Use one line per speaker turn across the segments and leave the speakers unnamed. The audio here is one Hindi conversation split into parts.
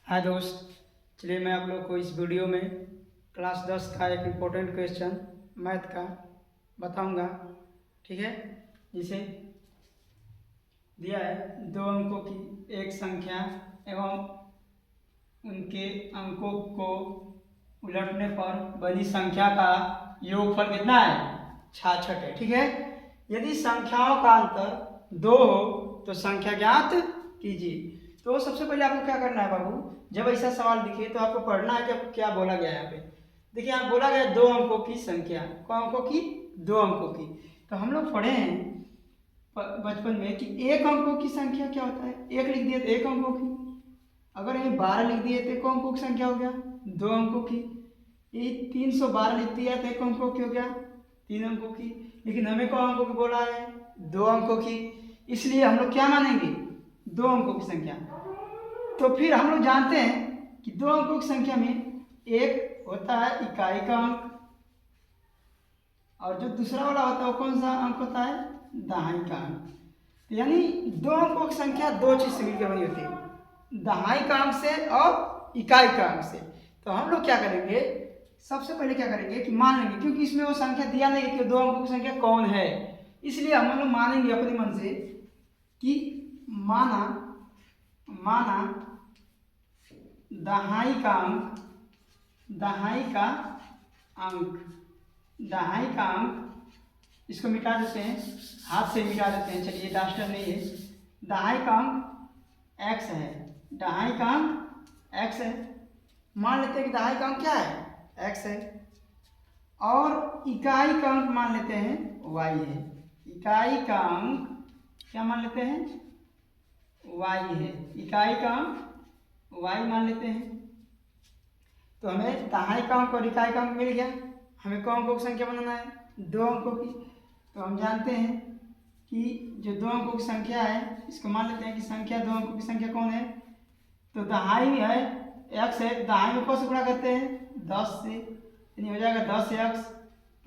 हाय दोस्त, चलिए मैं आप लोग को इस वीडियो में क्लास 10 का एक इम्पोर्टेंट क्वेश्चन मैथ का बताऊंगा। ठीक है, जिसे दिया है दो अंकों की एक संख्या एवं उनके अंकों को उलटने पर बनी संख्या का योगफल कितना है? 66 है। ठीक है, यदि संख्याओं का अंतर 2 हो तो संख्या ज्ञात कीजिए। तो सबसे पहले आपको क्या करना है बाबू, जब ऐसा सवाल दिखे तो आपको पढ़ना है कि आपको क्या बोला गया है। यहाँ पे देखिए, यहाँ बोला गया 2 अंकों की संख्या, कौन अंकों की? 2 अंकों की। तो हम लोग पढ़े हैं बचपन में कि एक अंकों की संख्या क्या होता है। एक लिख दिए तो एक अंकों की, अगर ये 12 लिख दिए तो एक अंकों की संख्या हो गया 2 अंकों की। ये 312 लिख दिया तो एक अंकों की हो गया 3 अंकों की। लेकिन हमें कौन अंकों की बोला है? 2 अंकों की। इसलिए हम लोग क्या मानेंगे? 2 अंकों की संख्या। तो फिर हम लोग जानते हैं कि 2 अंकों की संख्या में एक होता है इकाई का अंक, और जो दूसरा वाला होता है वो कौन सा अंक होता है? दहाई का अंक। तो यानी 2 अंकों की संख्या 2 चीज से मिलकर बनी होती है, दहाई का अंक से और इकाई का अंक से। तो हम लोग क्या करेंगे, सबसे पहले क्या करेंगे कि मान लेंगे, क्योंकि इसमें वो संख्या दिया नहीं कि 2 अंकों की संख्या कौन है, इसलिए हम लोग मानेंगे अपने मन से कि माना दहाई का अंक, दहाई का अंक, इसको मिटा देते हैं, हाथ से मिटा देते हैं। चलिए, डास्टर नहीं है। दहाई का अंक x है, दहाई का अंक x है। मान लेते हैं कि दहाई का अंक क्या है? x है। और इकाई का अंक मान लेते हैं y है। इकाई का अंक क्या मान लेते हैं? y है। इकाई का अंक y मान लेते हैं। तो हमें दहाई का अंक और इकाई का अंक मिल गया। हमें कौन अंकों की संख्या बनाना है? 2 अंकों की। तो हम जानते हैं कि जो 2 अंकों की संख्या है, इसको मान लेते हैं कि संख्या 2 अंकों की संख्या कौन है? तो दहाई है x है, दहाई में कौन से गुणा करते हैं? 10 से, यानी हो जाएगा 10x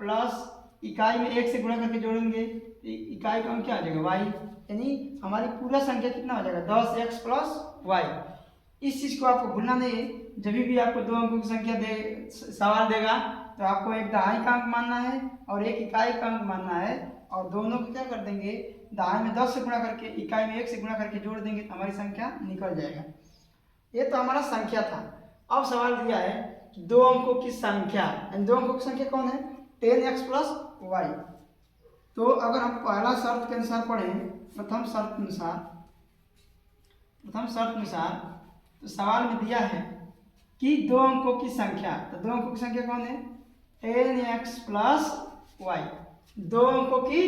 प्लस इकाई में 1 से गुणा करके जोड़ेंगे तो इकाई का अंक क्या आ जाएगा? y। यानी हमारी पूरा संख्या कितना हो जाएगा? 10x plus y। इस चीज को आपको भूलना नहीं है। जब भी आपको 2 अंकों की संख्या दे सवाल देगा तो आपको एक दहाई का अंक मानना है और एक इकाई का अंक मानना है, और दोनों को क्या कर देंगे? दहाई में 10 से गुणा करके, इकाई में 1 से गुणा करके जोड़ देंगे तो हमारी संख्या निकल जाएगा। ये तो हमारा संख्या था। अब सवाल दिया है कि 2 अंकों की संख्या, 2 अंकों की संख्या कौन है? 10x plus y। तो अगर हम पहला शर्त के अनुसार पढ़ें, प्रथम शर्त अनुसार तो सवाल में दिया है कि 2 अंकों की संख्या, तो 2 अंकों की संख्या कौन है? 10x plus y। 2 अंकों की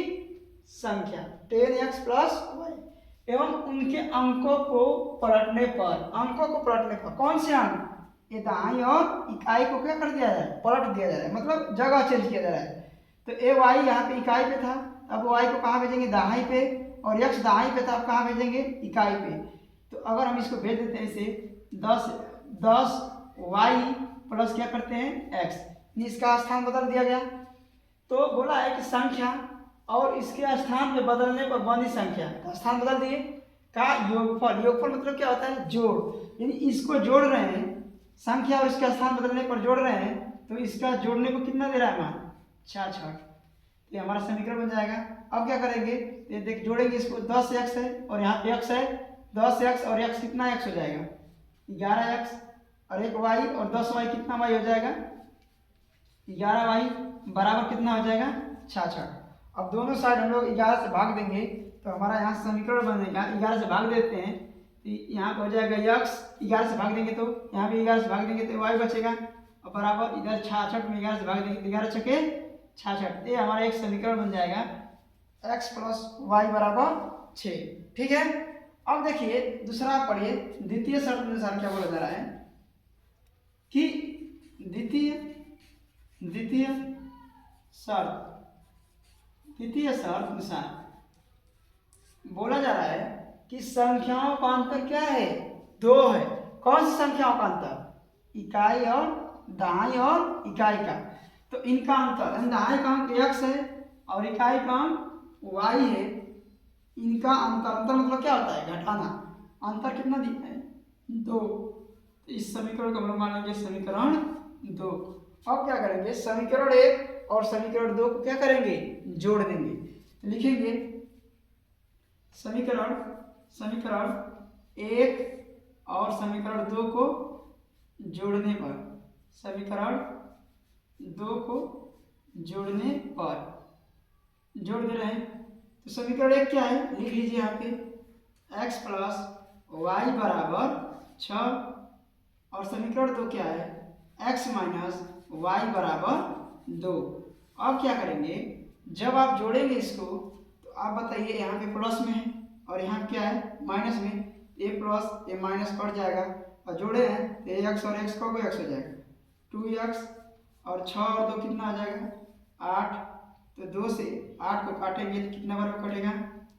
संख्या 10x प्लस y एवं उनके अंकों को पलटने पर, कौन से अंक? ये दहाई और इकाई को क्या कर दिया जाए? पलट दिया जा रहा है, मतलब जगह चेंज किया जा रहा है। तो ए वाई यहाँ पे इकाई पे था, अब वाई को कहाँ भेजेंगे? दहाई पे, और x दहाई पे था, अब कहाँ भेजेंगे? इकाई पे। तो अगर हम इसको भेज देते हैं इसे 10 y प्लस क्या करते हैं? x, इसका स्थान बदल दिया गया। तो बोला है कि संख्या और इसके स्थान में बदलने पर बनी संख्या का स्थान बदल दिए का योगफल मतलब क्या होता है? जोड़। यानी इसको जोड़ रहे हैं, संख्या और इसका स्थान बदलने पर जोड़ रहे हैं, तो इसका जोड़ने को कितना दे रहा है मान? 66। ये हमारा समीकरण बन जाएगा। अब क्या करेंगे? ये देख, जोड़ेंगे इसको, 10x है और यहाँ पे x है, 10x और x कितना x हो जाएगा? 11x, और एक y और 10y कितना y हो जाएगा? 11y बराबर कितना हो जाएगा? 66। अब दोनों साइड हम लोग 11 से भाग देंगे तो हमारा यहाँ समीकरण बनेगा। 11 से भाग देते हैं तो यहाँ हो जाएगा x, 11 से भाग देंगे तो यहाँ भी 11 से भाग देंगे तो y बचेगा, और बराबर इधर 66 में 11 से भाग देंगे तो 11 छके 66। ये हमारा एक समीकरण बन जाएगा x प्लस y बराबर 6। ठीक है, अब देखिए दूसरा पढ़िए। द्वितीय शर्त अनुसार क्या बोला जा रहा है कि द्वितीय शर्त अनुसार बोला जा रहा है कि संख्याओं का अंतर क्या है? 2 है। कौन सी संख्याओं का अंतर? इकाई और दहाई और इकाई का। तो इनका अंतर, दहाई का अंक x है और इकाई का अंक y है। इनका अंतर मतलब क्या होता है? घटाना। अंतर कितना दिया है? 2। तो इस समीकरण को हम लोग मान लेंगे समीकरण 2। अब क्या करेंगे, समीकरण 1 और समीकरण 2 को क्या करेंगे, जोड़ देंगे। तो लिखेंगे समीकरण 1 और समीकरण 2 को जोड़ने पर, समीकरण 2 को जोड़ने पर जोड़ दे रहे हैं। तो समीकरण 1 क्या है, लिख लीजिए यहाँ पे x प्लस वाई बराबर 6 और समीकरण 2 क्या है, x माइनस वाई बराबर 2। अब क्या करेंगे, जब आप जोड़ेंगे इसको तो आप बताइए यहाँ पे प्लस में है और यहाँ क्या है माइनस में, a प्लस ए माइनस पड़ जाएगा और जोड़े हैं तो x और x को x हो जाएगा 2x और 6 और 2 कितना आ जाएगा 8। तो 2 से 8 को काटेंगे तो कितना बार में कटेगा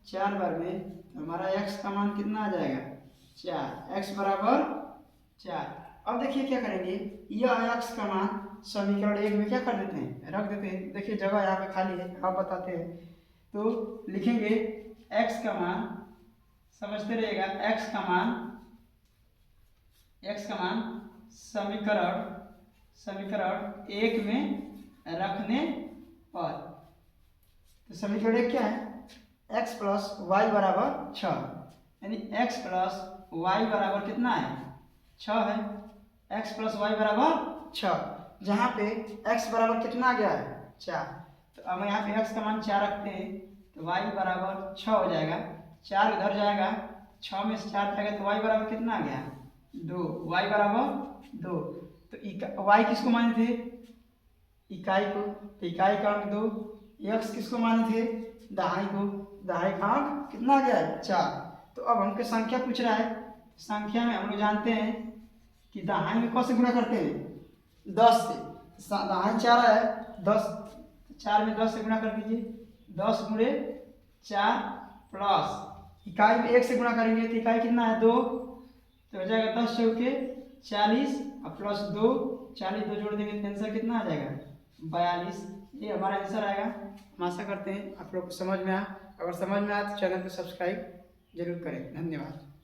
4 बार में। तो हमारा x का मान कितना आ जाएगा 4, x बराबर 4। अब देखिए क्या करेंगे, यह x का मान समीकरण 1 में क्या कर देते हैं, रख देते हैं। देखिए जगह यहाँ पे खाली है, आप बताते हैं। तो लिखेंगे x का मान, समझते रहिएगा, x का मान समीकरण 1 में रखने पर, तो समीकरण 1 क्या है, x प्लस वाई बराबर 6, यानी x प्लस वाई बराबर कितना है 6 है। x प्लस वाई बराबर 6, जहाँ पे x बराबर कितना आ गया है 4। तो अब यहाँ पे x का मान 4 रखते हैं तो y बराबर 6 हो जाएगा। 4 इधर जाएगा, 6 में से 4 जाएगा तो y बराबर कितना आ गया 2, y बराबर 2। तो y किसको माने थे, इकाई को, तो इकाई का अंक 2। x किसको माने थे, दहाई को, दहाई का अंक कितना आ गया है 4। तो अब हमको संख्या पूछ रहा है, संख्या में हम लोग जानते हैं कि दहाई में कौन से गुणा करते हैं 10 से, दहाई 4 है 10, 4 में 10 से गुणा कर दीजिए, 10 गुणे 4 प्लस इकाई में 1 से गुणा करेंगे तो इकाई कितना है 2, तो हो जाएगा 10 चौके 40 और प्लस 2, 40 2 जोड़ देंगे तो आंसर कितना आ जाएगा 42। ये हमारा आंसर आएगा। हम आशा करते हैं आप लोग को समझ में आया। अगर समझ में आया तो चैनल को सब्सक्राइब जरूर करें। धन्यवाद।